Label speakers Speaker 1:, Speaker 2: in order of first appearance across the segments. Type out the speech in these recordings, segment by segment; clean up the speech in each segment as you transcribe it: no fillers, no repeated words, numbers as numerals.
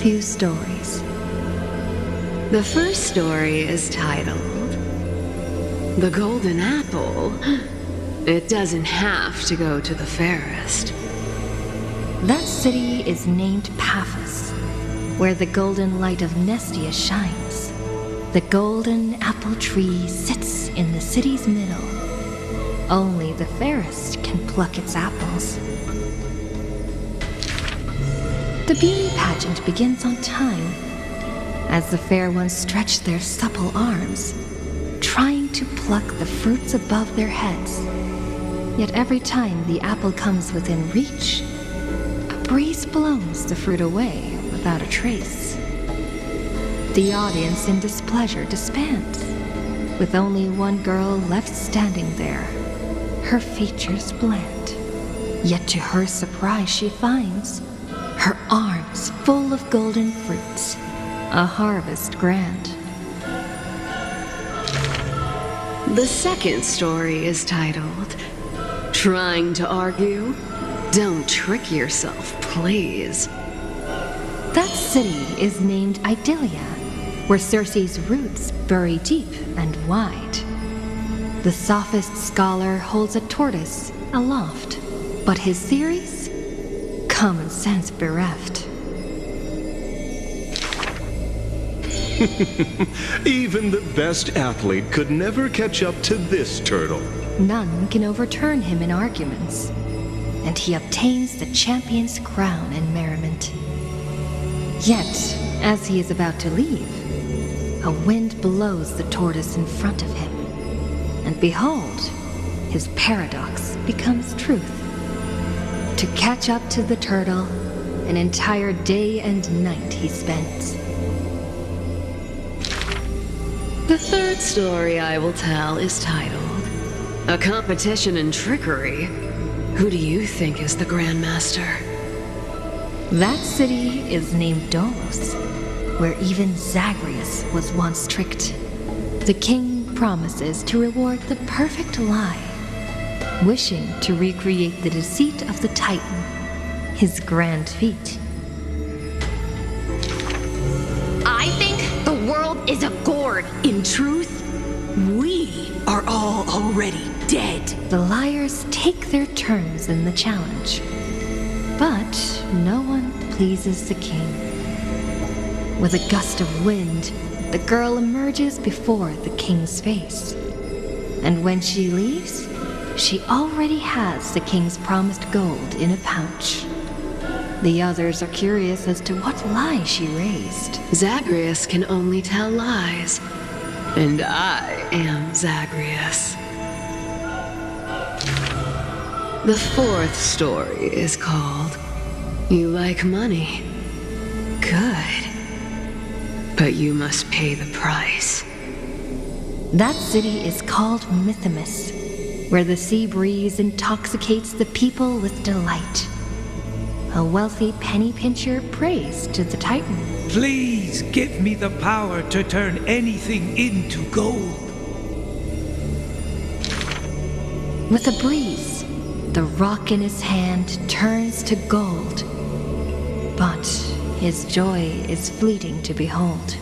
Speaker 1: few stories.
Speaker 2: The first story is titled The Golden Apple. It doesn't have to go to the fairest.
Speaker 1: That city is named Paphos, where the golden light of Nestia shines. The golden apple tree sits in the city's middle. Only the fairest can pluck its apples. The beauty pageant begins on time, as the fair ones stretch their supple arms, trying to pluck the fruits above their heads. Yet every time the apple comes within reach, a breeze blows the fruit away without a trace. The audience in displeasure disbands, with only one girl left standing there, her features bland. Yet to her surprise she finds her arms full of golden fruits, a harvest grand.
Speaker 2: The second story is titled Trying to Argue? Don't trick yourself, please.
Speaker 1: That city is named Idylia, where Circe's roots bury deep and wide. The sophist scholar holds a tortoise aloft, but his theories? Common sense bereft.
Speaker 3: Even the best athlete could never catch up to this turtle.
Speaker 1: None can overturn him in arguments, and he obtains the champion's crown in merriment. Yet, as he is about to leave, a wind blows the tortoise in front of him, and behold, his paradox becomes truth. To catch up to the turtle, an entire day and night he spent.
Speaker 2: The third story I will tell is titled A Competition in Trickery. Who do you think is the Grandmaster?
Speaker 1: That city is named Dolos, where even Zagreus was once tricked. The king promises to reward the perfect lie, wishing to recreate the deceit of the Titan, his grand feat.
Speaker 4: I think the world is a gourd.
Speaker 2: In truth, we are all already dead.
Speaker 1: The liars take their turns in the challenge, but no one pleases the king. With a gust of wind, the girl emerges before the king's face. And when she leaves, she already has the king's promised gold in a pouch. The others are curious as to what lie she raised.
Speaker 2: Zagreus can only tell lies, and I am Zagreus. The fourth story is called You Like Money? Good. But you must pay the price.
Speaker 1: That city is called Mythimus, where the sea breeze intoxicates the people with delight. A wealthy penny pincher prays to the Titan.
Speaker 5: Please give me the power to turn anything into gold.
Speaker 1: With a breeze, the rock in his hand turns to gold. But his joy is fleeting to behold.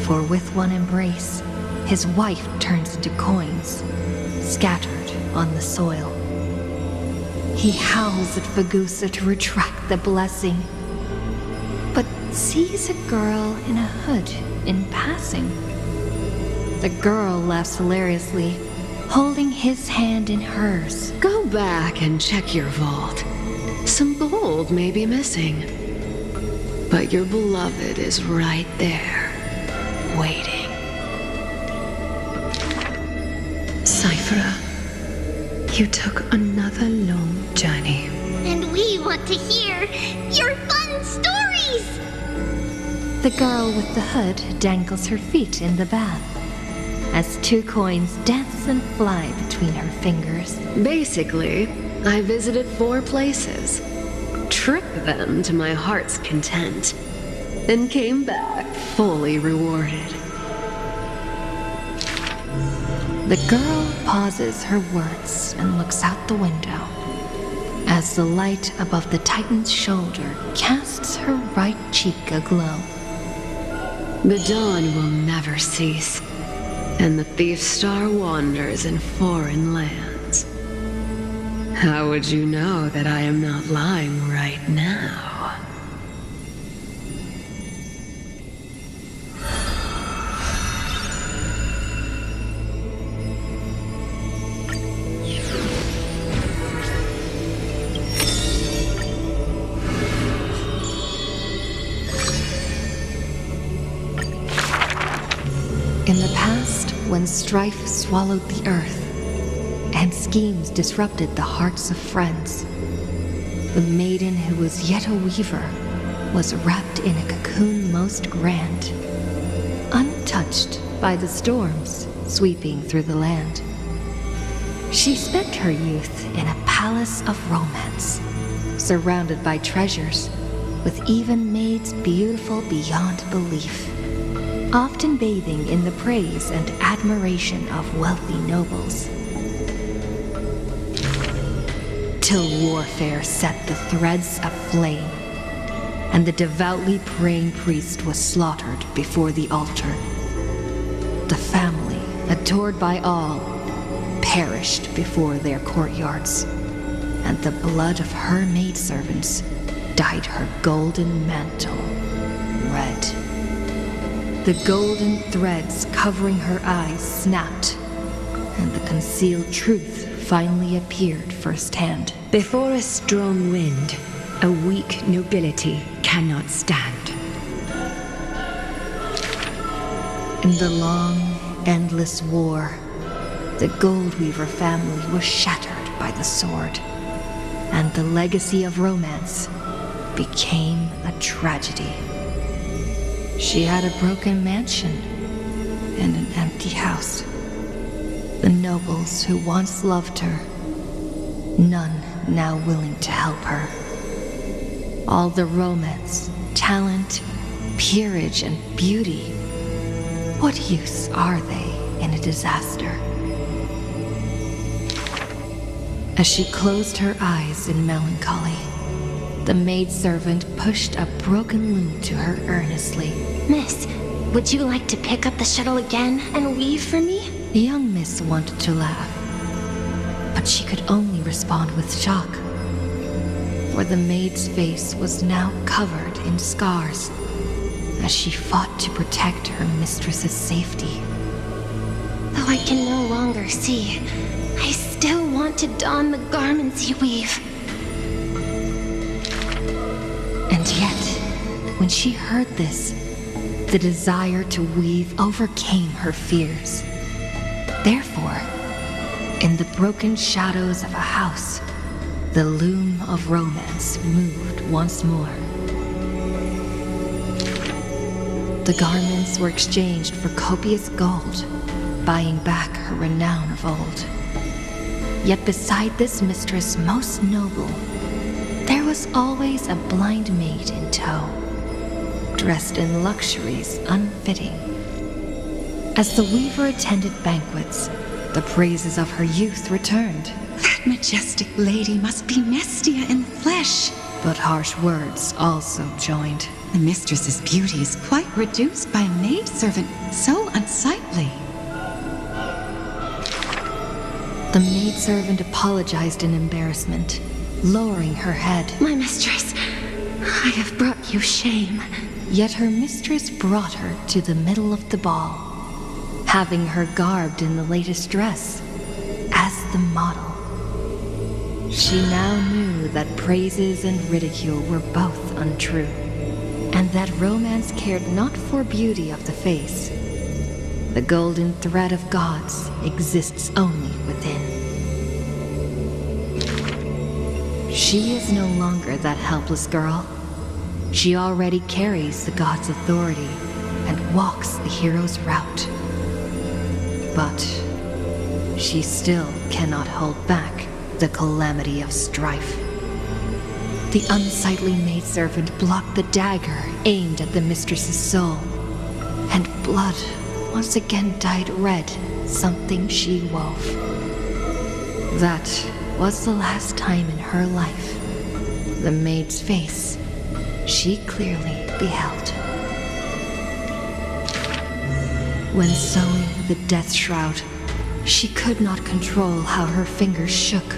Speaker 1: For with one embrace, his wife turns into coins, scattered on the soil. He howls at Fagusa to retract the blessing, but sees a girl in a hood in passing. The girl laughs hilariously, holding his hand in hers.
Speaker 2: Go back and check your vault. Some gold may be missing, but your beloved is right there, waiting. Cyphera, you took another long journey.
Speaker 4: And we want to hear your fun stories!
Speaker 1: The girl with the hood dangles her feet in the bath, as 2 coins dance and fly between her fingers.
Speaker 2: Basically, I visited 4 places, tricked them to my heart's content, and came back fully rewarded.
Speaker 1: The girl pauses her words and looks out the window. as the light above the Titan's shoulder casts her right cheek aglow.
Speaker 2: The dawn will never cease, and the thief star wanders in foreign lands. How would you know that I am not lying right now?
Speaker 1: In the past, when strife swallowed the earth, and schemes disrupted the hearts of friends, the maiden who was yet a weaver was wrapped in a cocoon most grand, untouched by the storms sweeping through the land. She spent her youth in a palace of romance, surrounded by treasures, with even maids beautiful beyond belief, often bathing in the praise and admiration of wealthy nobles. Till warfare set the threads aflame, and the devoutly praying priest was slaughtered before the altar. The family, adored by all, perished before their courtyards, and the blood of her maidservants dyed her golden mantle red. The golden threads covering her eyes snapped, and the concealed truth finally appeared firsthand.
Speaker 6: Before a strong wind, a weak nobility cannot stand.
Speaker 1: In the long, endless war, the Goldweaver family was shattered by the sword, and the legacy of romance became a tragedy. She had a broken mansion and an empty house. The nobles who once loved her, none now willing to help her. All the romance, talent, peerage, and beauty, what use are they in a disaster? As she closed her eyes in melancholy, the maidservant pushed a broken loom to her earnestly.
Speaker 4: Miss, would you like to pick up the shuttle again and weave for me?
Speaker 1: The young miss wanted to laugh, but she could only respond with shock, for the maid's face was now covered in scars as she fought to protect her mistress's safety.
Speaker 4: Though I can no longer see, I still want to don the garments you weave.
Speaker 1: And yet, when she heard this, the desire to weave overcame her fears. Therefore, in the broken shadows of a house, the loom of romance moved once more. The garments were exchanged for copious gold, buying back her renown of old. Yet beside this mistress most noble, there was always a blind maid in tow, dressed in luxuries unfitting. As the weaver attended banquets, the praises of her youth returned.
Speaker 6: That majestic lady must be Mestia in flesh.
Speaker 1: But harsh words also joined.
Speaker 6: The mistress's beauty is quite reduced by a maidservant so unsightly.
Speaker 1: The maidservant apologized in embarrassment, lowering her head.
Speaker 4: My mistress, I have brought you shame.
Speaker 1: Yet her mistress brought her to the middle of the ball, having her garbed in the latest dress, as the model. She now knew that praises and ridicule were both untrue, and that romance cared not for beauty of the face. The golden thread of gods exists only within. She is no longer that helpless girl. She already carries the god's authority and walks the hero's route. But she still cannot hold back the calamity of strife. The unsightly maidservant blocked the dagger aimed at the mistress's soul, and blood once again dyed red something she wove. That was the last time in her life the maid's face she clearly beheld. When sewing the death shroud, she could not control how her fingers shook,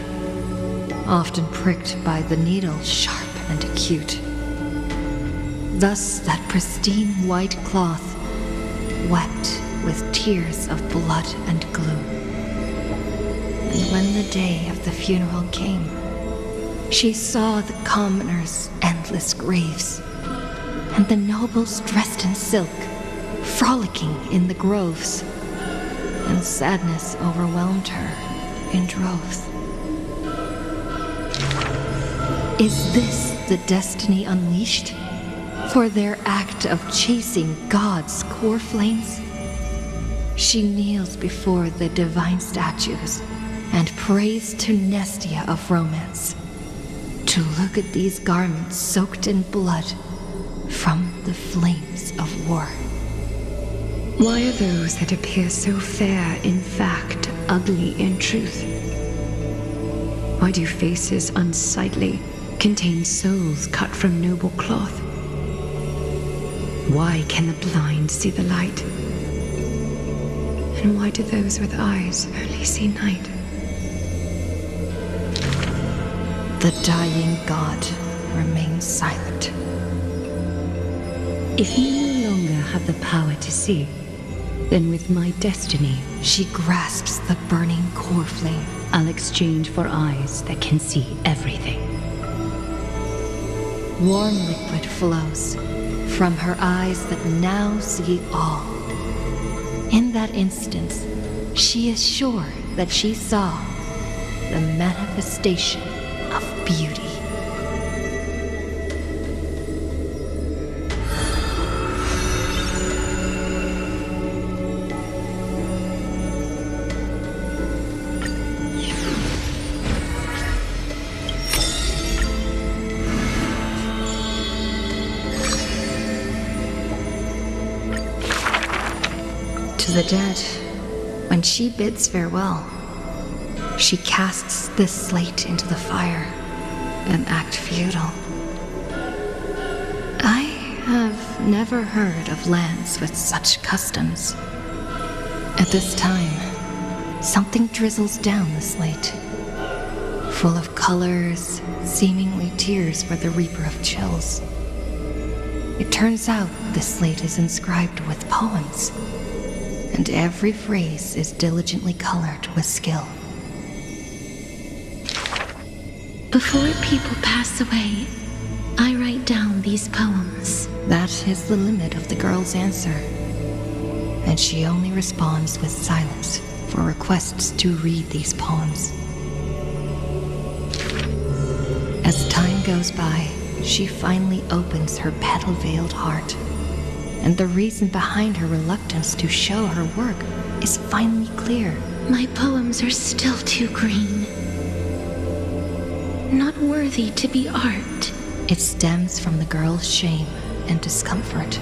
Speaker 1: often pricked by the needle sharp and acute. Thus that pristine white cloth wept with tears of blood and gloom. And when the day of the funeral came, she saw the commoners' endless graves, and the nobles dressed in silk, frolicking in the groves, and sadness overwhelmed her in droves. Is this the destiny unleashed for their act of chasing God's core flames? She kneels before the divine statues and prays to Nestia of romance to look at these garments soaked in blood from the flames of war.
Speaker 6: Why are those that appear so fair in fact ugly in truth? Why do faces unsightly contain souls cut from noble cloth? Why can the blind see the light? And why do those with eyes only see night?
Speaker 1: The dying god remains silent.
Speaker 6: If you no longer have the power to see, then with my destiny,
Speaker 1: She grasps the burning core flame.
Speaker 6: I'll exchange for eyes that can see everything.
Speaker 1: Warm liquid flows from her eyes that now see all. In that instance, she is sure that she saw the manifestation of beauty. To the dead, when she bids farewell, she casts this slate into the fire, an act futile. I have never heard of lands with such customs. At this time, something drizzles down the slate, full of colors, seemingly tears for the reaper of chills. It turns out the slate is inscribed with poems, and every phrase is diligently colored with skill.
Speaker 4: Before people pass away, I write down these poems.
Speaker 1: That is the limit of the girl's answer, and she only responds with silence for requests to read these poems. As time goes by, she finally opens her petal-veiled heart, and the reason behind her reluctance to show her work is finally clear.
Speaker 4: My poems are still too green. Not worthy to be art.
Speaker 1: It stems from the girl's shame and discomfort.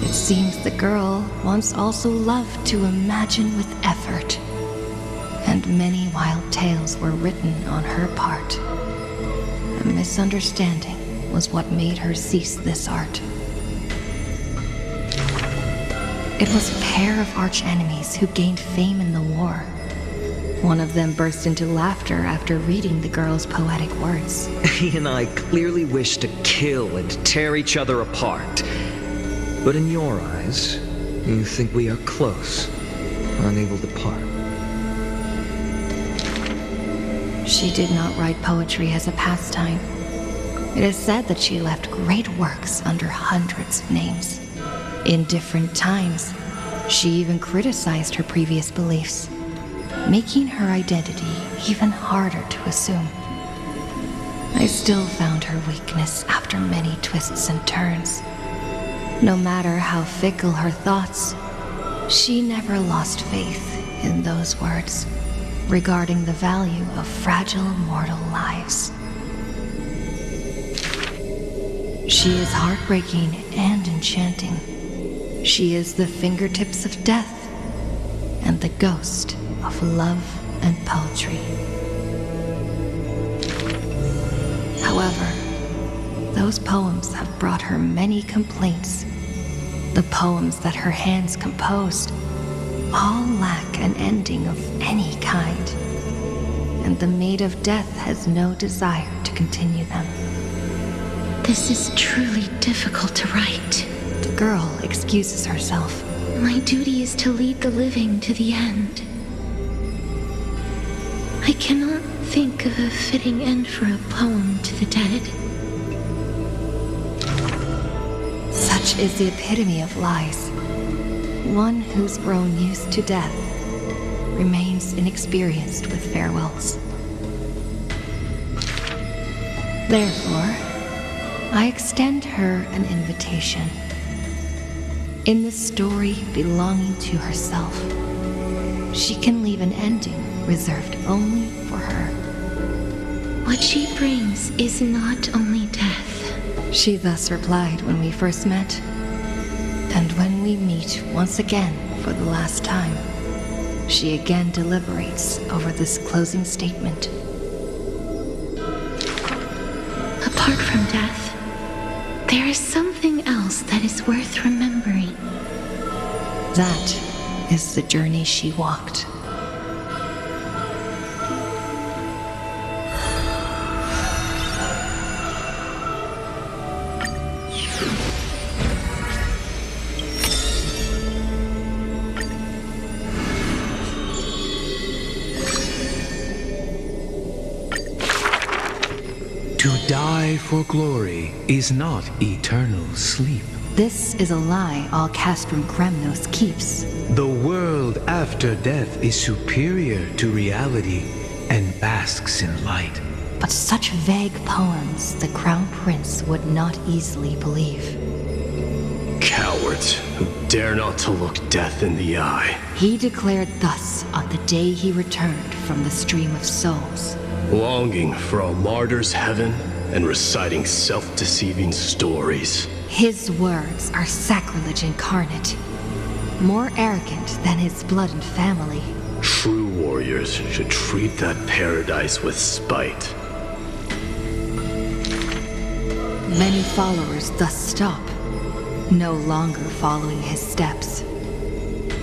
Speaker 1: It seems the girl once also loved to imagine with effort, and many wild tales were written on her part. A misunderstanding was what made her cease this art. It was a pair of arch-enemies who gained fame in the war. One of them burst into laughter after reading the girl's poetic words.
Speaker 7: He and I clearly wish to kill and tear each other apart. But in your eyes, you think we are close, unable to part.
Speaker 1: She did not write poetry as a pastime. It is said that she left great works under hundreds of names. In different times, she even criticized her previous beliefs, making her identity even harder to assume. I still found her weakness after many twists and turns. No matter how fickle her thoughts, she never lost faith in those words regarding the value of fragile mortal lives. She is heartbreaking and enchanting. She is the fingertips of death and the ghost of love and poetry. those poems have brought her many complaints. The poems that her hands composed all lack an ending of any kind, and the Maid of Death has no desire to continue them.
Speaker 4: This is truly difficult to write.
Speaker 1: The girl excuses herself.
Speaker 4: My duty is to lead the living to the end. I cannot think of a fitting end for a poem to the dead.
Speaker 1: Such is the epitome of lies. One who's grown used to death remains inexperienced with farewells. Therefore, I extend her an invitation. In the story belonging to herself, she can leave an ending reserved only for her.
Speaker 4: What she brings is not only death.
Speaker 1: She thus replied when we first met, and when we meet once again for the last time, she again deliberates over this closing statement.
Speaker 4: Apart from death, there is something else that is worth remembering.
Speaker 1: That is the journey she walked.
Speaker 5: To die for glory is not eternal sleep.
Speaker 1: This is a lie all Castrum Kremnos keeps.
Speaker 5: The world after death is superior to reality and basks in light.
Speaker 1: But such vague poems the Crown Prince would not easily believe.
Speaker 3: Cowards who dare not to look death in the eye.
Speaker 1: He declared thus on the day he returned from the stream of souls.
Speaker 3: Longing for a martyr's heaven and reciting self-deceiving stories.
Speaker 1: His words are sacrilege incarnate, more arrogant than his blood and family.
Speaker 3: True warriors should treat that paradise with spite.
Speaker 1: Many followers thus stop, no longer following his steps.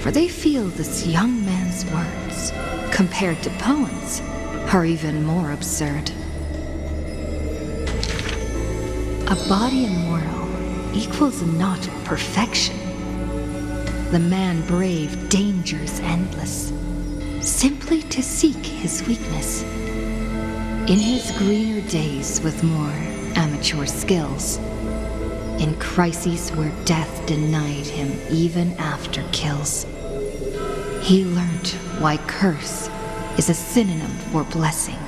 Speaker 1: For they feel this young man's words, compared to poems, are even more absurd. A body immortal equals not perfection. The man braved dangers endless, simply to seek his weakness. In his greener days with more amateur skills, in crises where death denied him even after kills, he learned why curse is a synonym for blessing,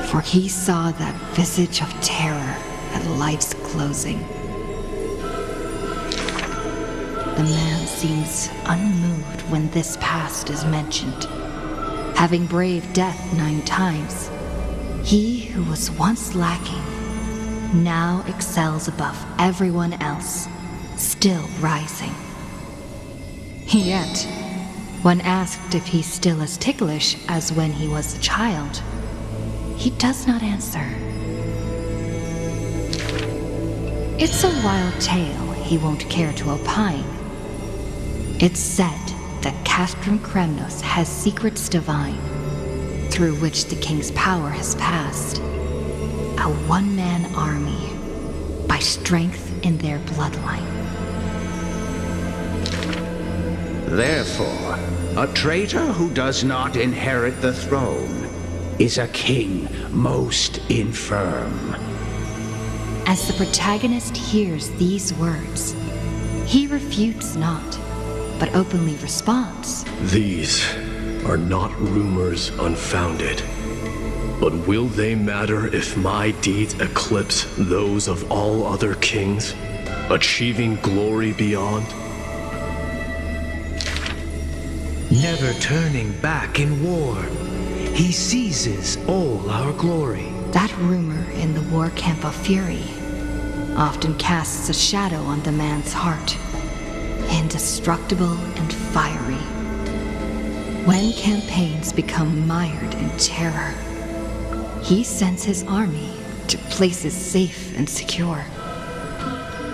Speaker 1: for he saw that visage of terror at life's closing. The man seems unmoved when this past is mentioned. Having braved death 9 times, he who was once lacking now excels above everyone else, still rising. Yet, when asked if he's still as ticklish as when he was a child, he does not answer. It's a wild tale he won't care to opine. It's said that Castrum Kremnos has secrets divine, through which the king's power has passed. A one-man army, by strength in their bloodline.
Speaker 8: Therefore, a traitor who does not inherit the throne is a king most infirm.
Speaker 1: As the protagonist hears these words, he refutes not, but openly responds.
Speaker 3: These are not rumors unfounded. But will they matter if my deeds eclipse those of all other kings, achieving glory beyond?
Speaker 5: Never turning back in war, he seizes all our glory.
Speaker 1: That rumor in the war camp of fury often casts a shadow on the man's heart, indestructible and fiery. When campaigns become mired in terror, he sends his army to places safe and secure.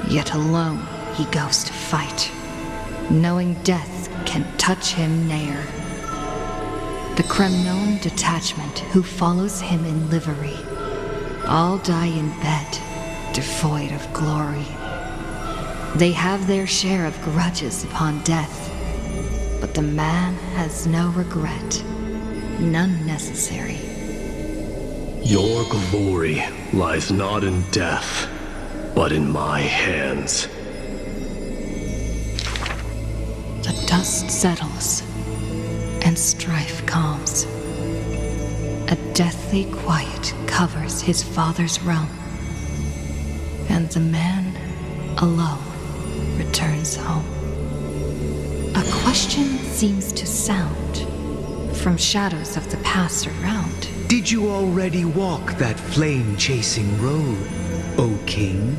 Speaker 1: Yet alone he goes to fight, knowing death can touch him ne'er. The Kremnon detachment who follows him in livery all die in bed, devoid of glory. They have their share of grudges upon death, but the man has no regret, none necessary.
Speaker 3: Your glory lies not in death, but in my hands.
Speaker 1: The dust settles, and strife calms. A deathly quiet covers his father's realm, and the man, alone, returns home. A question seems to sound from shadows of the past around.
Speaker 5: Did you already walk that flame-chasing road, O King?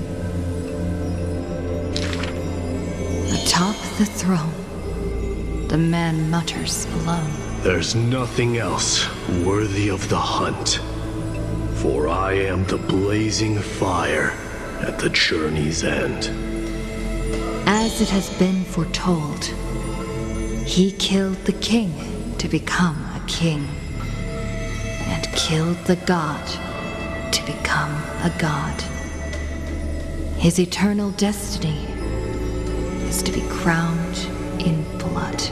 Speaker 1: Atop the throne, the man mutters alone.
Speaker 3: There's nothing else worthy of the hunt, for I am the blazing fire at the journey's end.
Speaker 1: As it has been foretold, he killed the king to become a king, and killed the god to become a god. His eternal destiny is to be crowned in blood.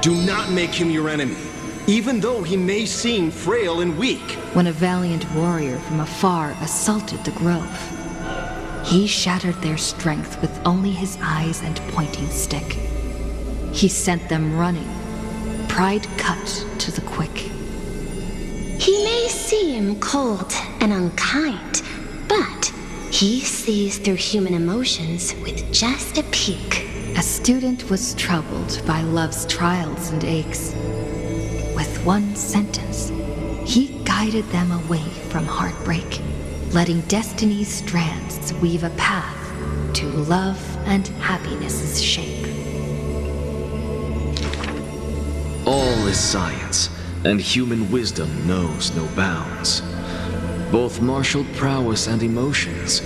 Speaker 9: Do not make him your enemy, even though he may seem frail and weak.
Speaker 1: When a valiant warrior from afar assaulted the grove, he shattered their strength with only his eyes and pointing stick. He sent them running, pride cut to the quick.
Speaker 4: He may seem cold and unkind, but he sees through human emotions with just a peek.
Speaker 1: A student was troubled by love's trials and aches. With one sentence, he guided them away from heartbreak, letting destiny's strands weave a path to love and happiness's shape.
Speaker 7: All is science, and human wisdom knows no bounds. Both martial prowess and emotions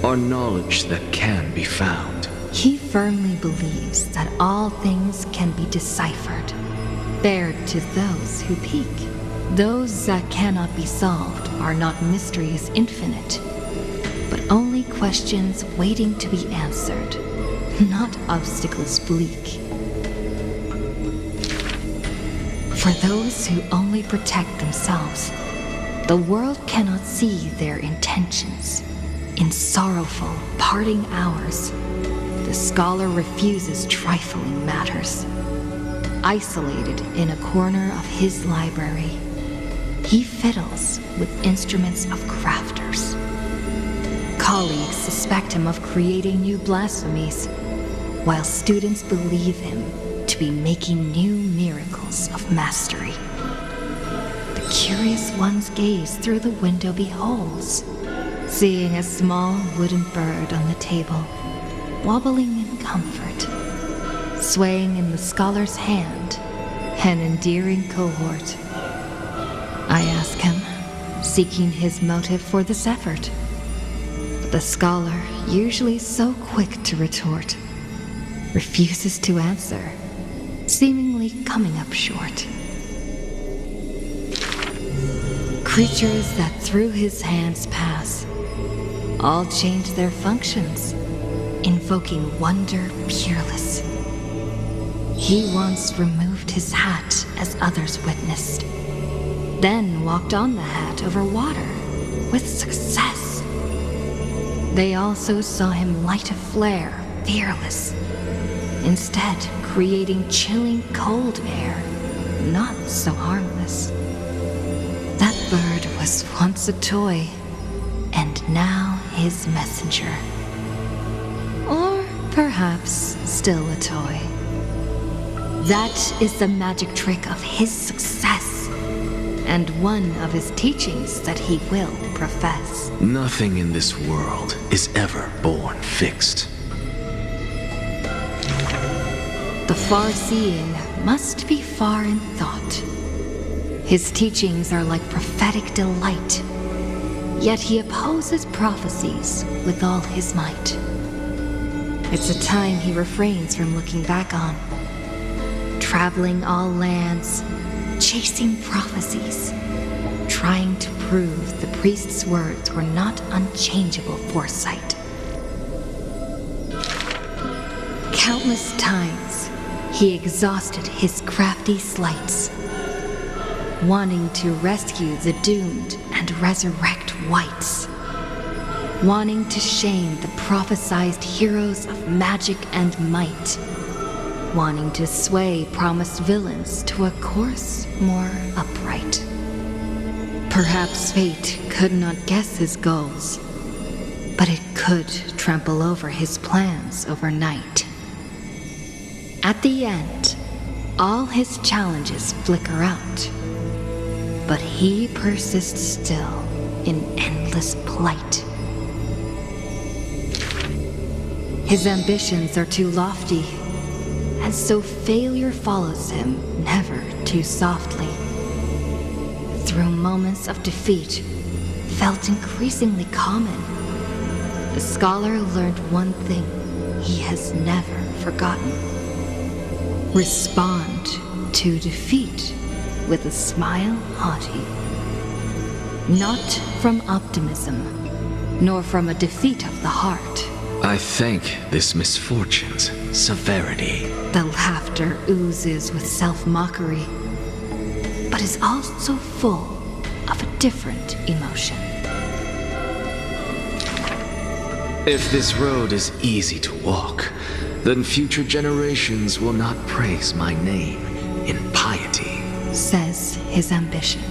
Speaker 7: are knowledge that can be found.
Speaker 1: He firmly believes that all things can be deciphered, bared to those who peek. Those that cannot be solved are not mysteries infinite, but only questions waiting to be answered, not obstacles bleak. For those who only protect themselves, the world cannot see their intentions. In sorrowful, parting hours, the scholar refuses trifling matters. Isolated in a corner of his library, he fiddles with instruments of crafters. Colleagues suspect him of creating new blasphemies, while students believe him to be making new miracles of mastery. The curious one's gaze through the window beholds, seeing a small wooden bird on the table, wobbling in comfort, swaying in the scholar's hand, an endearing cohort. I ask him, seeking his motive for this effort. But the scholar, usually so quick to retort, refuses to answer, seemingly coming up short. Creatures that through his hands pass all change their functions, invoking wonder peerless. He once removed his hat as others witnessed, then walked on the hat over water with success. They also saw him light a flare, fearless, instead creating chilling cold air, not so harmless. That bird was once a toy, and now his messenger.
Speaker 4: Or
Speaker 1: Perhaps still a toy. That is the magic trick of his success, and one of his teachings that he will profess.
Speaker 7: Nothing in this world is ever born fixed.
Speaker 1: The far-seeing must be far in thought. His teachings are like prophetic delight, yet he opposes prophecies with all his might. It's a time he refrains from looking back on, traveling all lands, chasing prophecies, trying to prove the priest's words were not unchangeable foresight. Countless times, he exhausted his crafty sleights, wanting to rescue the doomed and resurrect whites, wanting to shame the prophesized heroes of magic and might, wanting to sway promised villains to a course more upright. Perhaps fate could not guess his goals, but it could trample over his plans overnight. At the end, all his challenges flicker out, but he persists still in endless plight. His ambitions are too lofty, and so failure follows him never too softly. Through moments of defeat, felt increasingly common, the scholar learned one thing he has never forgotten. Respond to defeat with a smile haughty. Not from optimism, nor from a defeat of the heart.
Speaker 7: I thank this misfortune's severity.
Speaker 1: The laughter oozes with self-mockery, but is also full of a different emotion.
Speaker 7: If this road is easy to walk, then future generations will not praise my name in piety,
Speaker 1: says his ambition.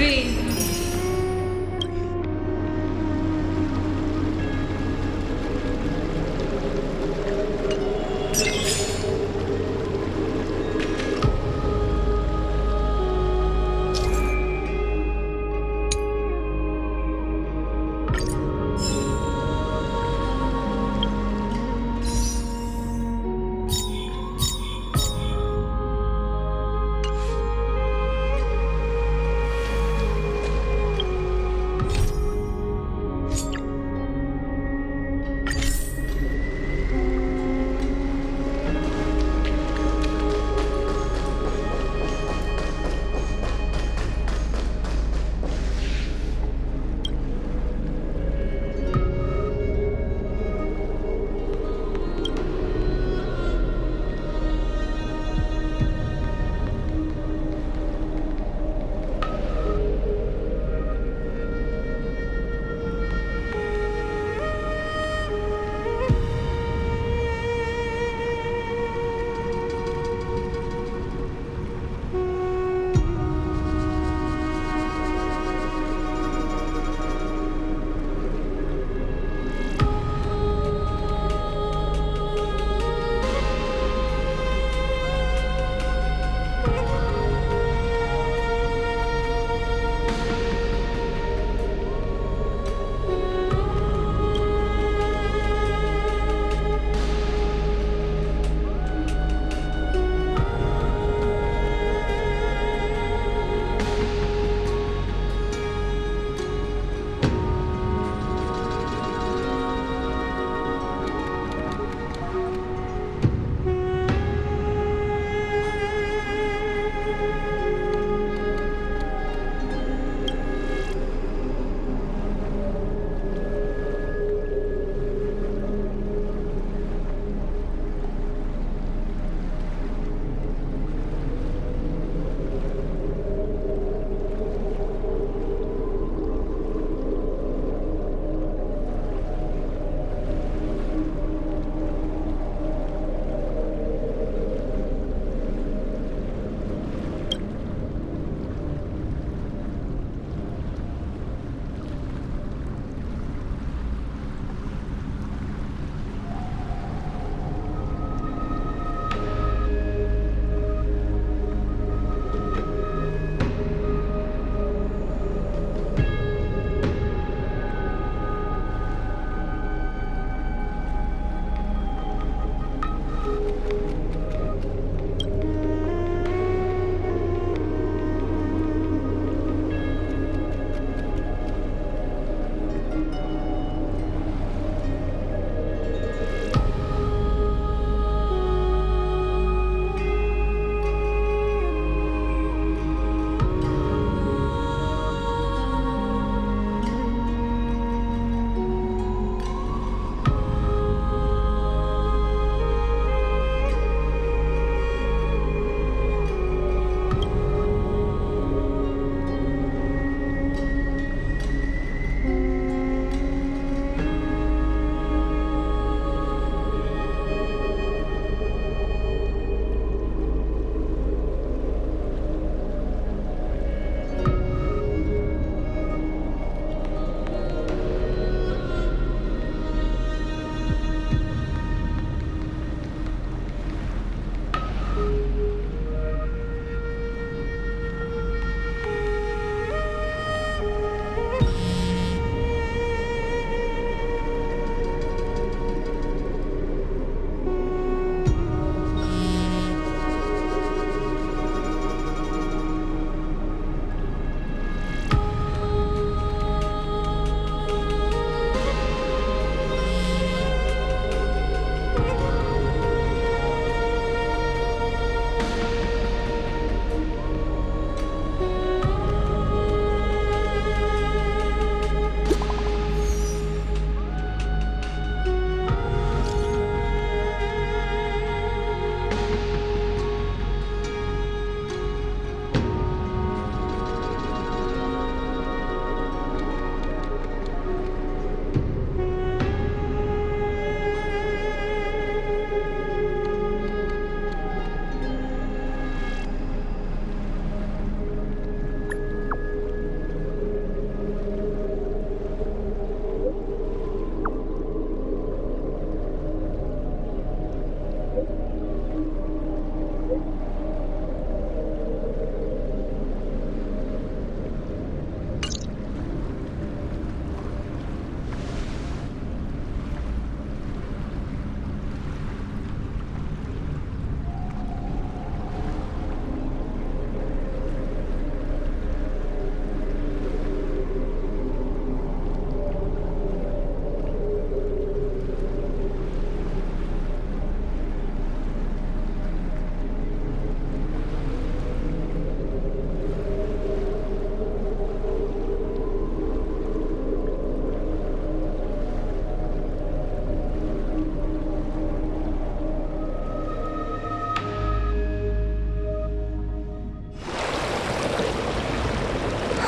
Speaker 10: Victory!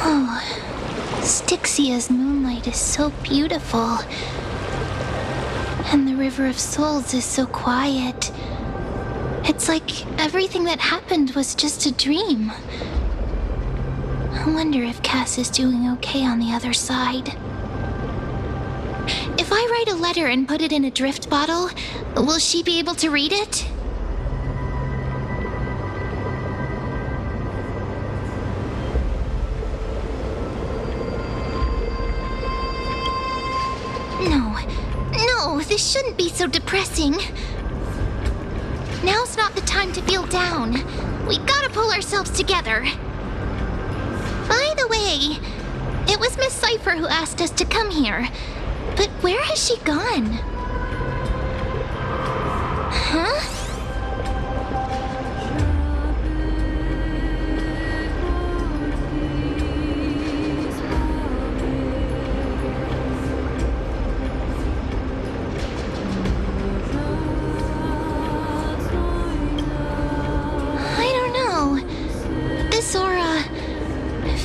Speaker 4: Oh, Styxia's moonlight is so beautiful. And the River of Souls is so quiet. It's like everything that happened was just a dream. I wonder if Cass is doing okay on the other side. If I write a letter and put it in a drift bottle, will she be able to read it? No, this shouldn't be so depressing. Now's not the time to feel down. We gotta pull ourselves together. By the way, it was Miss Cypher who asked us to come here. But where has she gone? Huh?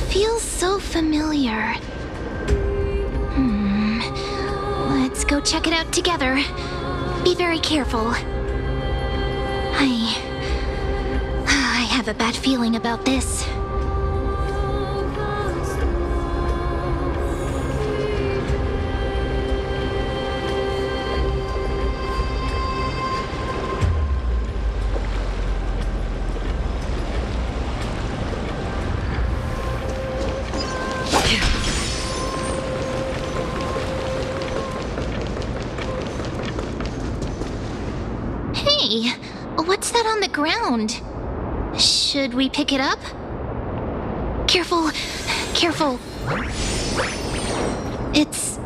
Speaker 4: Feels so familiar. Let's go check it out together. Be very careful. I have a bad feeling about this. Hey, what's that on the ground? Should we pick it up? Careful, careful. It's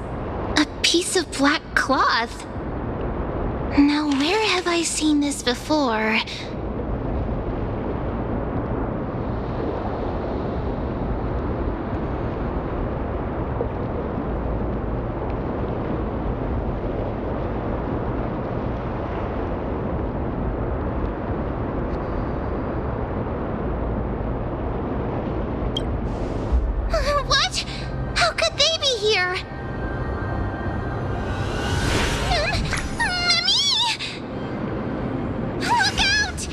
Speaker 4: a piece of black cloth. Now, where have I seen this before? What? How could they be here? Mommy! Look out!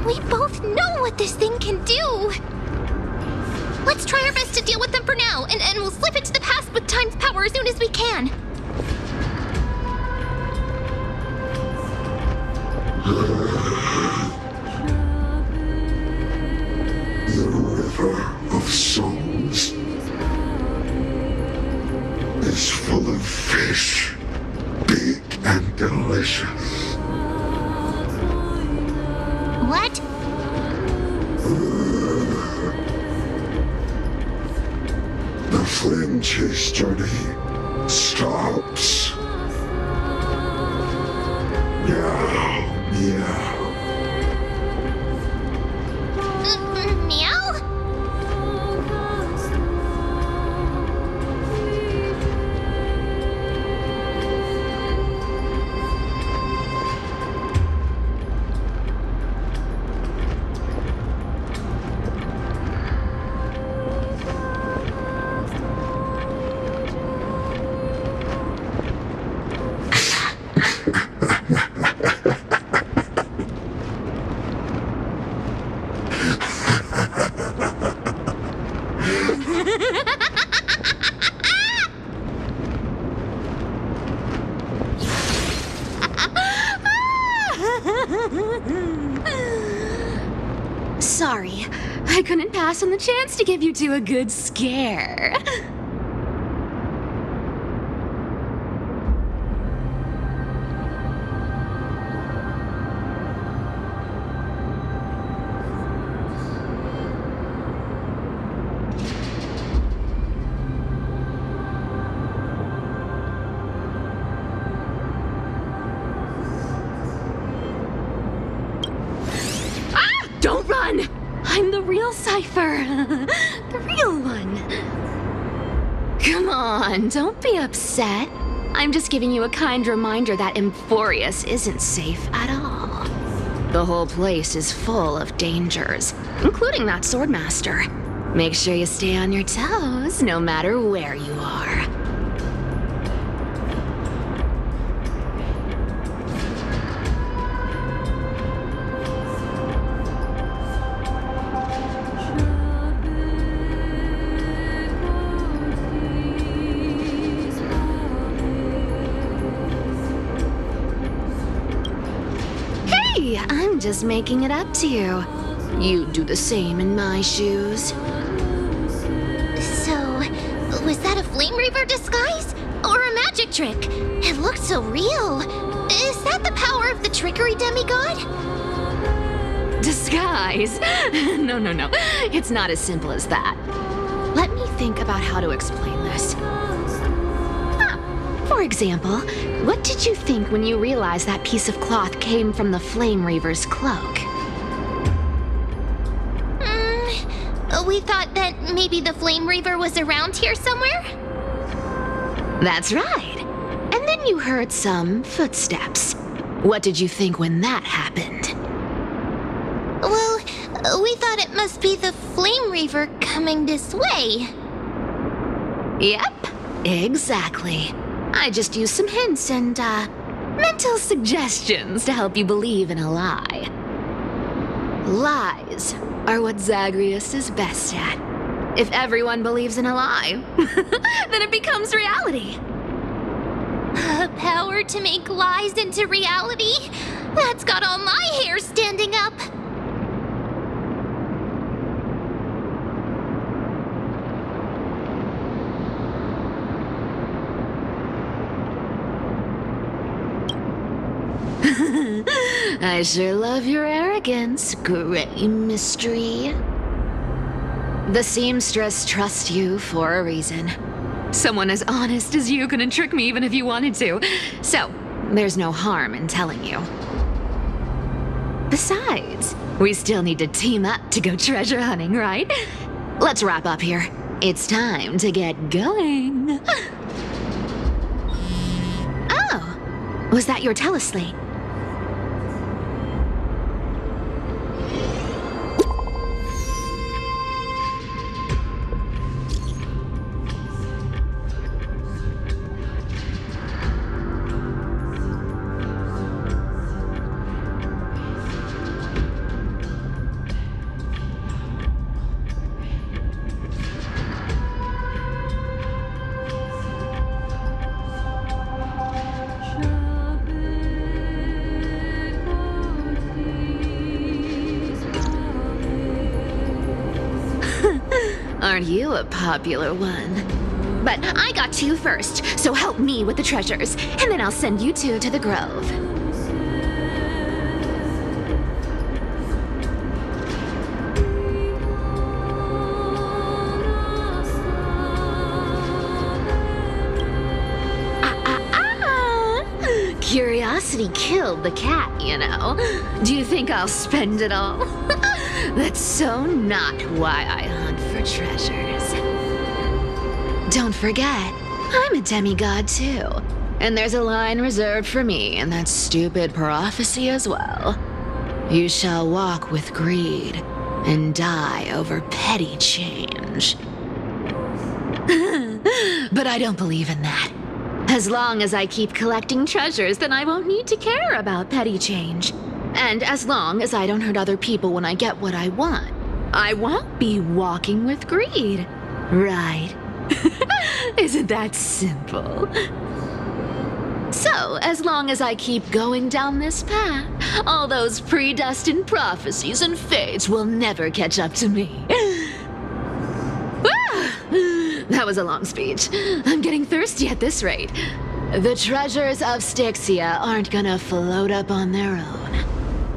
Speaker 4: We both know what this thing can do! Let's try our best to deal with them for now, and we'll slip into the past with time's power as soon as we can.
Speaker 10: The River of Souls is full of fish, big and delicious.
Speaker 4: What?
Speaker 10: The flame chase journey stops. Yeah.
Speaker 4: Meow?
Speaker 6: Sorry, I couldn't pass on the chance to give you two a good scare. real cipher. The real one. Come on, don't be upset. I'm just giving you a kind reminder that Amphoreus isn't safe at all. The whole place is full of dangers, including that swordmaster. Make sure you stay on your toes, no matter where you are. I'm just making it up to you. You'd do the same in my shoes.
Speaker 4: So, was that a Flame Reaver disguise? Or a magic trick? It looked so real. Is that the power of the trickery demigod?
Speaker 6: Disguise? No. It's not as simple as that. Let me think about how to explain this. For example, what did you think when you realized that piece of cloth came from the Flame Reaver's cloak?
Speaker 4: We thought that maybe the Flame Reaver was around here somewhere?
Speaker 6: That's right. And then you heard some footsteps. What did you think when that happened?
Speaker 4: Well, we thought it must be the Flame Reaver coming this way.
Speaker 6: Yep, exactly. I just used some hints and, mental suggestions to help you believe in a lie. Lies are what Zagreus is best at. If everyone believes in a lie, then it becomes reality.
Speaker 4: Power to make lies into reality? That's got all my hair standing up.
Speaker 6: I sure love your arrogance, Gray Mystery. The seamstress trusts you for a reason. Someone as honest as you couldn't trick me even if you wanted to. So, there's no harm in telling you. Besides, we still need to team up to go treasure hunting, right? Let's wrap up here. It's time to get going. Oh, was that your teleslate? Aren't you a popular one? But I got to you first, so help me with the treasures, and then I'll send you two to the grove. Curiosity killed the cat, you know. Do you think I'll spend it all? That's so not why I hunt for treasures. Don't forget, I'm a demigod too. And there's a line reserved for me in that stupid prophecy as well. You shall walk with greed and die over petty change. But I don't believe in that. As long as I keep collecting treasures, then I won't need to care about petty change. And as long as I don't hurt other people when I get what I want, I won't be walking with greed. Right? Isn't that simple? So, as long as I keep going down this path, all those predestined prophecies and fates will never catch up to me. That was a long speech. I'm getting thirsty at this rate. The treasures of Styxia aren't gonna float up on their own.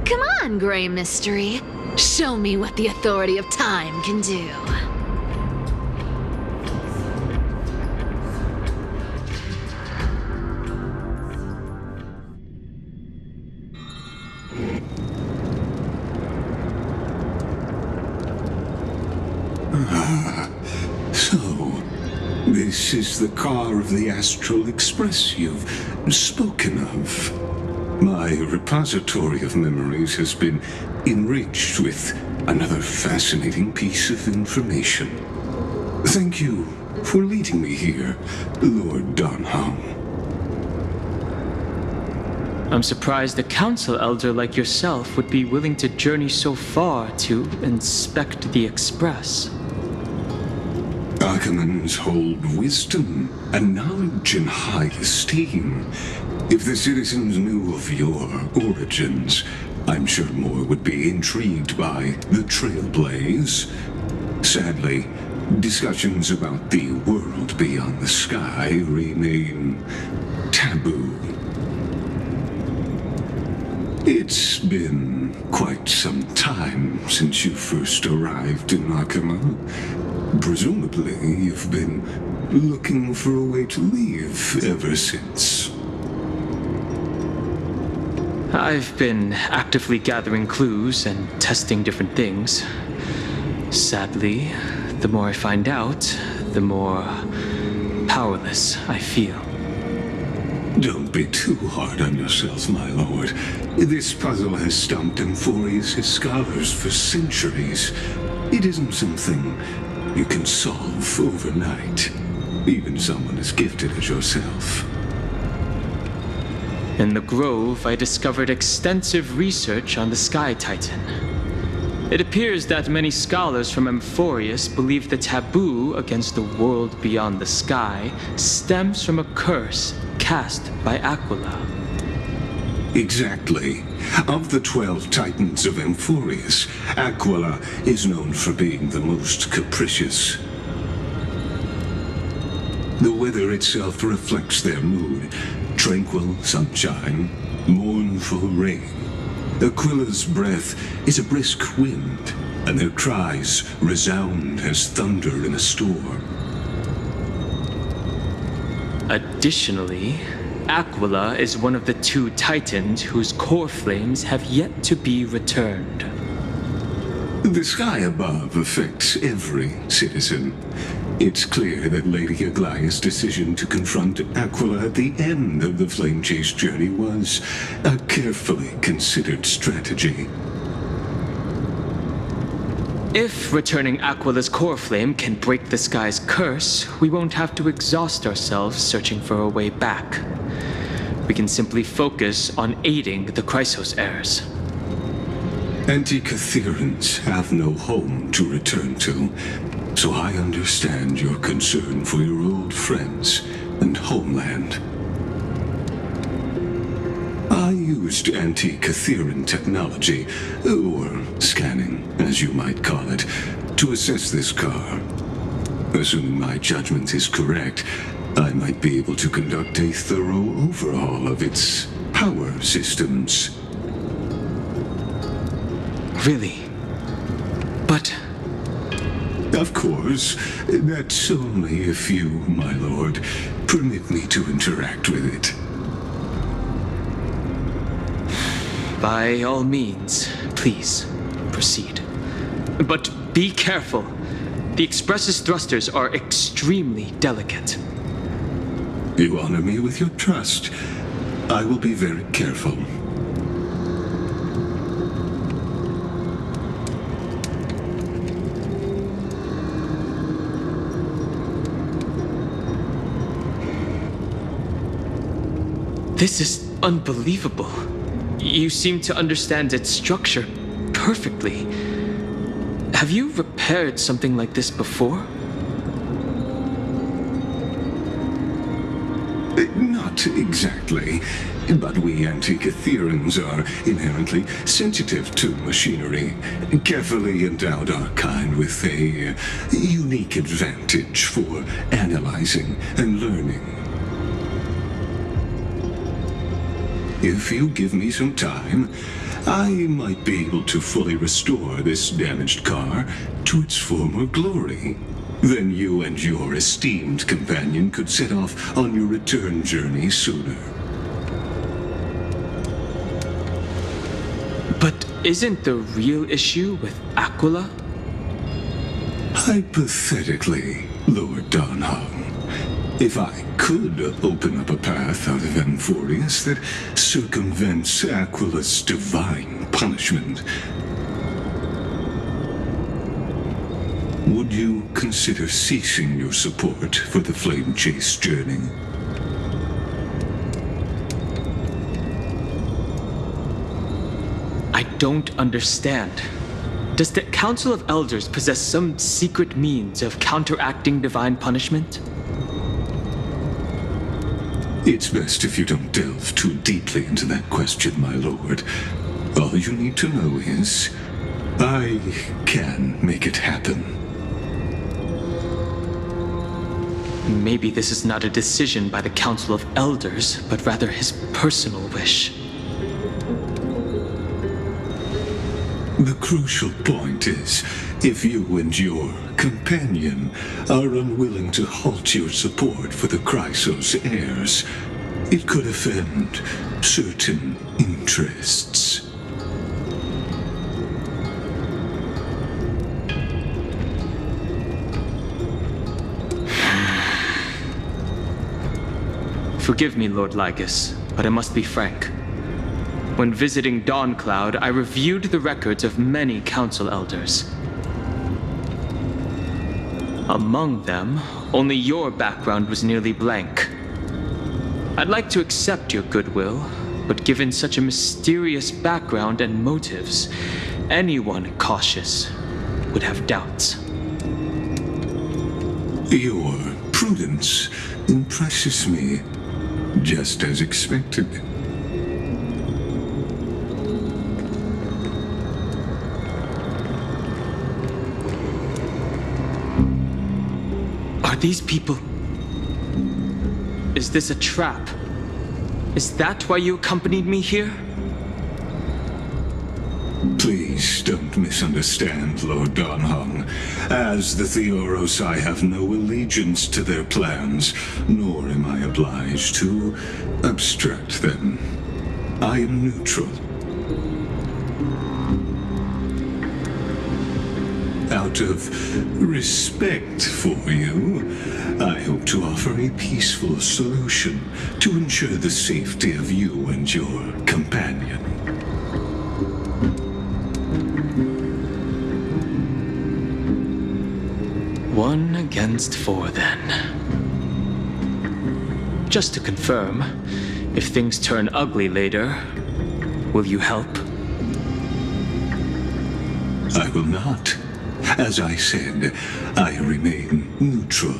Speaker 6: Come on, Gray Mystery. Show me what the authority of time can do.
Speaker 10: So, this is the car of the Astral Express you've spoken of. My repository of memories has been enriched with another fascinating piece of information. Thank you for leading me here, Lord Donham.
Speaker 11: I'm surprised a council elder like yourself would be willing to journey so far to inspect the Express.
Speaker 10: Archimans hold wisdom and knowledge in high esteem. If the citizens knew of your origins, I'm sure more would be intrigued by the Trailblaze. Sadly, discussions about the world beyond the sky remain taboo. It's been quite some time since you first arrived in Akima. Presumably, you've been looking for a way to leave ever since.
Speaker 11: I've been actively gathering clues and testing different things. Sadly, the more I find out, the more powerless I feel.
Speaker 10: Don't be too hard on yourself, my lord. This puzzle has stumped Amphoreus' scholars for centuries. It isn't something you can solve overnight, even someone as gifted as yourself.
Speaker 11: In the Grove, I discovered extensive research on the Sky Titan. It appears that many scholars from Amphoreus believe the taboo against the world beyond the sky stems from a curse cast by Aquila.
Speaker 10: Exactly. Of the 12 Titans of Amphoreus, Aquila is known for being the most capricious. The weather itself reflects their mood. Tranquil sunshine, mournful rain. Aquila's breath is a brisk wind, and their cries resound as thunder in a storm.
Speaker 11: Additionally, Aquila is one of the 2 Titans whose core flames have yet to be returned.
Speaker 10: The sky above affects every citizen. It's clear that Lady Aglaya's decision to confront Aquila at the end of the Flame Chase journey was a carefully considered strategy.
Speaker 11: If returning Aquila's core flame can break the sky's curse, we won't have to exhaust ourselves searching for a way back. We can simply focus on aiding the Chrysos heirs.
Speaker 10: Anti-Catherians have no home to return to, so I understand your concern for your old friends and homeland. I used anti-Catherian technology, or scanning, as you might call it, to assess this car. Assuming my judgment is correct, I might be able to conduct a thorough overhaul of its power systems.
Speaker 11: Really? But...
Speaker 10: Of course. That's only if you, my lord, permit me to interact with it.
Speaker 11: By all means, please, proceed. But be careful. The Express's thrusters are extremely delicate.
Speaker 10: You honor me with your trust. I will be very careful.
Speaker 11: This is unbelievable. You seem to understand its structure perfectly. Have you repaired something like this before?
Speaker 10: Not exactly, but we Anti-Catherians are inherently sensitive to machinery, carefully endowed our kind with a unique advantage for analyzing and learning. If you give me some time, I might be able to fully restore this damaged car to its former glory. Then you and your esteemed companion could set off on your return journey sooner.
Speaker 11: But isn't the real issue with Aquila?
Speaker 10: Hypothetically, Lord Donhong, if I could open up a path out of Amphoreus that circumvents Aquila's divine punishment, would you consider ceasing your support for the Flame Chase journey?
Speaker 11: I don't understand. Does the Council of Elders possess some secret means of counteracting divine punishment?
Speaker 10: It's best if you don't delve too deeply into that question, my lord. All you need to know is, I can make it happen.
Speaker 11: Maybe this is not a decision by the Council of Elders, but rather his personal wish.
Speaker 10: The crucial point is, if you and your companion are unwilling to halt your support for the Chrysos heirs, it could offend certain interests.
Speaker 11: Forgive me, Lord Lygus, but I must be frank. When visiting Dawncloud, I reviewed the records of many council elders. Among them, only your background was nearly blank. I'd like to accept your goodwill, but given such a mysterious background and motives, anyone cautious would have doubts.
Speaker 10: Your prudence impresses me, just as expected.
Speaker 11: Are these people... Is this a trap? Is that why you accompanied me here?
Speaker 10: Please don't misunderstand, Lord Donhong. As the Theoros, I have no allegiance to their plans, nor am I obliged to obstruct them. I am neutral. Out of respect for you, I hope to offer a peaceful solution to ensure the safety of you and your companion.
Speaker 11: One against four, then. Just to confirm, if things turn ugly later, will you help?
Speaker 10: I will not. As I said, I remain neutral.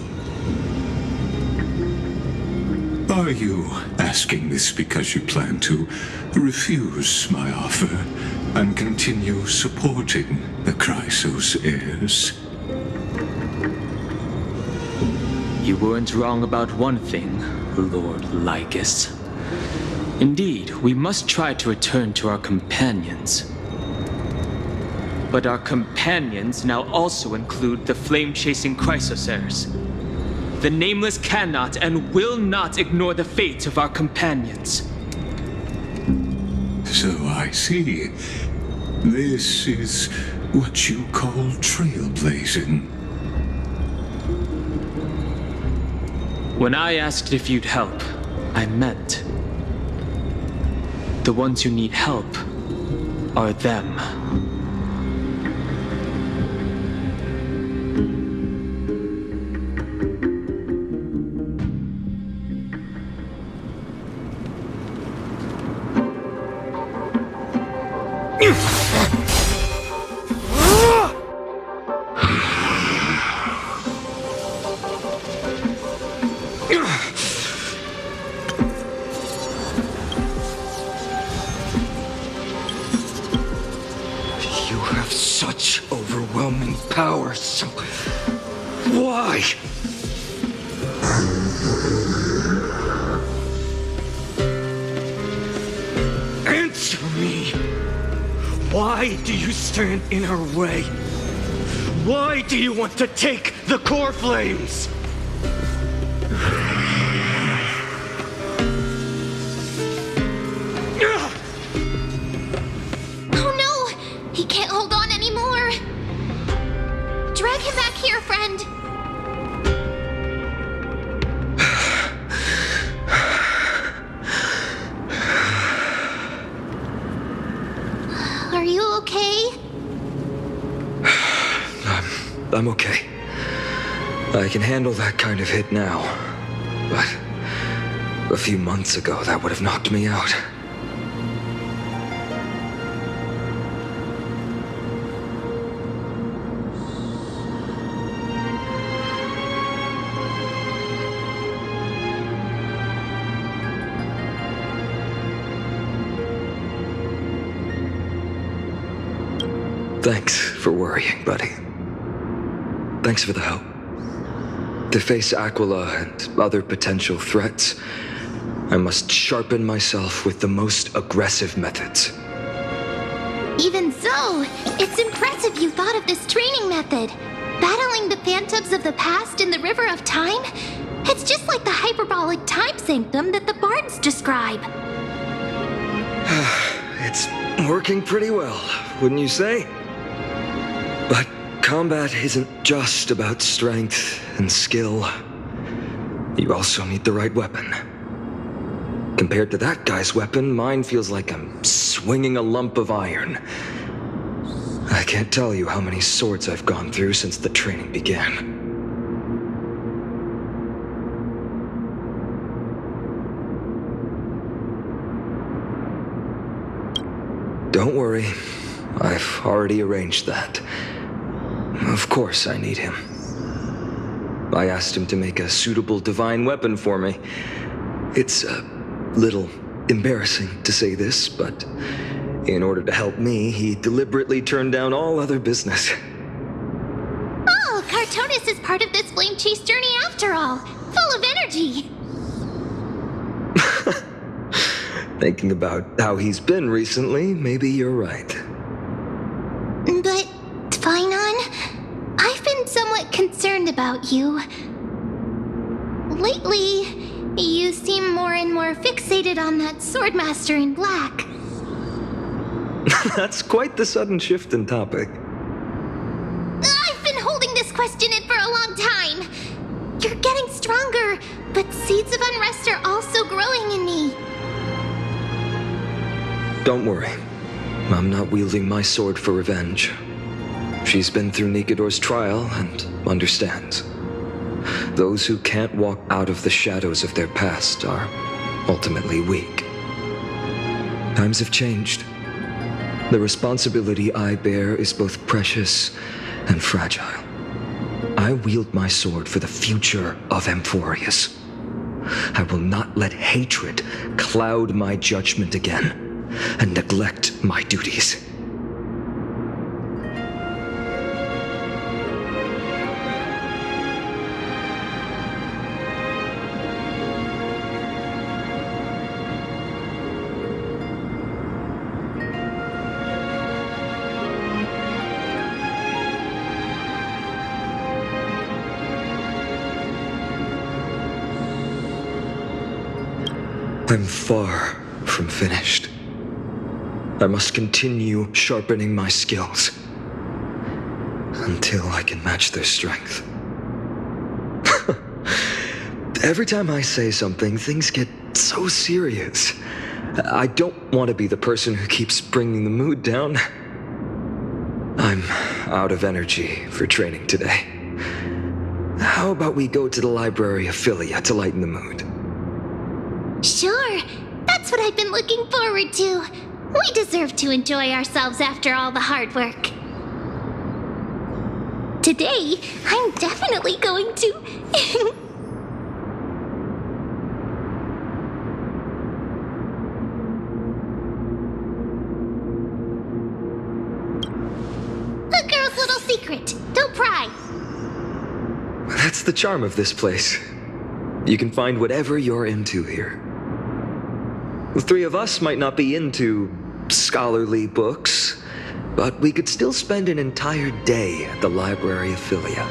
Speaker 10: Are you asking this because you plan to refuse my offer and continue supporting the Chrysos heirs?
Speaker 11: You weren't wrong about one thing, Lord Lygus. Indeed, we must try to return to our companions. But our companions now also include the flame-chasing Chrysos heirs. The Nameless cannot and will not ignore the fate of our companions.
Speaker 10: So I see. This is what you call trailblazing.
Speaker 11: When I asked if you'd help, I meant the ones who need help are them.
Speaker 12: You have such overwhelming power, so why? Answer me! Why do you stand in our way? Why do you want to take the core flames?
Speaker 4: Oh no! He can't hold on anymore! Drag him back here
Speaker 13: I'm okay. I can handle that kind of hit now. But a few months ago, that would have knocked me out. Thanks for worrying, buddy. Thanks for the help. To face Aquila and other potential threats, I must sharpen myself with the most aggressive methods.
Speaker 4: Even so, it's impressive you thought of this training method. Battling the phantoms of the past in the River of Time? It's just like the hyperbolic time sanctum that the bards describe.
Speaker 13: It's working pretty well, wouldn't you say? But combat isn't just about strength and skill. You also need the right weapon. Compared to that guy's weapon, mine feels like I'm swinging a lump of iron. I can't tell you how many swords I've gone through since the training began. Don't worry, I've already arranged that. Of course I need him. I asked him to make a suitable divine weapon for me. It's a little embarrassing to say this, but in order to help me, he deliberately turned down all other business.
Speaker 4: Oh, Cartonis is part of this flame chase journey after all. Full of energy.
Speaker 13: Thinking about how he's been recently, maybe you're right.
Speaker 4: But, Phainon, I've been somewhat concerned about you. Lately, you seem more and more fixated on that swordmaster in black.
Speaker 13: That's quite the sudden shift in topic.
Speaker 4: I've been holding this question in for a long time. You're getting stronger, but seeds of unrest are also growing in me.
Speaker 13: Don't worry. I'm not wielding my sword for revenge. She's been through Nikador's trial and understands. Those who can't walk out of the shadows of their past are ultimately weak. Times have changed. The responsibility I bear is both precious and fragile. I wield my sword for the future of Amphoreus. I will not let hatred cloud my judgment again and neglect my duties. I'm far from finished. I must continue sharpening my skills until I can match their strength. Every time I say something, things get so serious. I don't want to be the person who keeps bringing the mood down. I'm out of energy for training today. How about we go to the library of Philia to lighten the mood?
Speaker 4: Sure, that's what I've been looking forward to. We deserve to enjoy ourselves after all the hard work. Today, I'm definitely going to... A girl's little secret. Don't pry.
Speaker 13: That's the charm of this place. You can find whatever you're into here. The three of us might not be into scholarly books, but we could still spend an entire day at the Library of Philia.